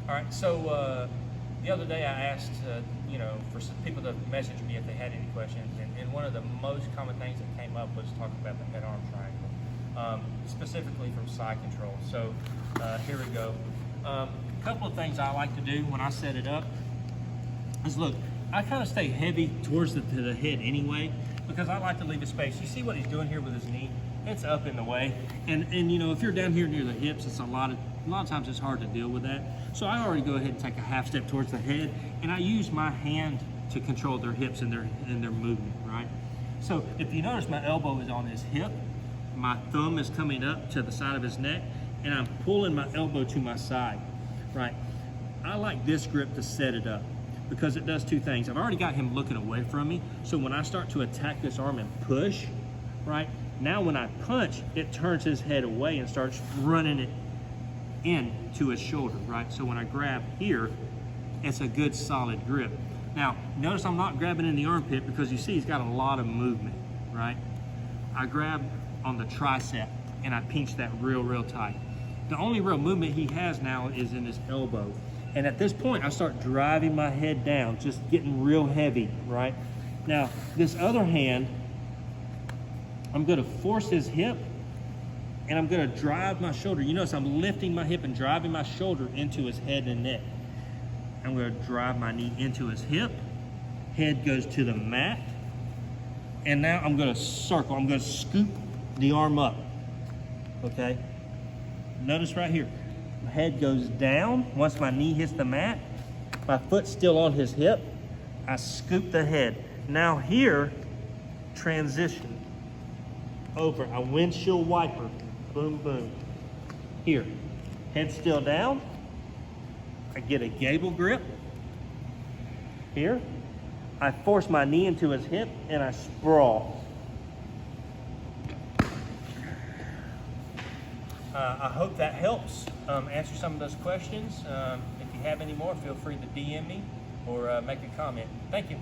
All right, so the other day I asked, for some people to message me if they had any questions, and one of the most common things that came up was talking about the head-arm triangle, specifically from side control. So here we go. A couple of things I like to do when I set it up is, look, I kind of stay heavy towards the head anyway, because I like to leave a space. You see what he's doing here with his knee? It's up in the way, and if you're down here near the hips, it's a lot of times it's hard to deal with that. So I already go ahead and take a half step towards the head, and I use my hand to control their hips and their movement, right? So if you notice, my elbow is on his hip, my thumb is coming up to the side of his neck, and I'm pulling my elbow to my side, right? I like this grip to set it up because it does two things. I've already got him looking away from me, so when I start to attack this arm and push, right? Now when I punch, it turns his head away and starts running it in to his shoulder, right? So when I grab here, it's a good solid grip. Now, notice I'm not grabbing in the armpit because you see he's got a lot of movement, right? I grab on the tricep and I pinch that real tight. The only real movement he has now is in his elbow. And at this point, I start driving my head down, just getting real heavy, right? Now, this other hand, I'm gonna force his hip and I'm gonna drive my shoulder. You notice I'm lifting my hip and driving my shoulder into his head and neck. I'm gonna drive my knee into his hip. Head goes to the mat. And now I'm gonna circle. I'm gonna scoop the arm up, okay? Notice right here, my head goes down. Once my knee hits the mat, my foot's still on his hip. I scoop the head. Now here, transition. Over a windshield wiper, boom, boom. Here, head still down. I get a gable grip. Here, I force my knee into his hip and I sprawl. I hope that helps answer some of those questions. If you have any more, feel free to DM me or make a comment. Thank you.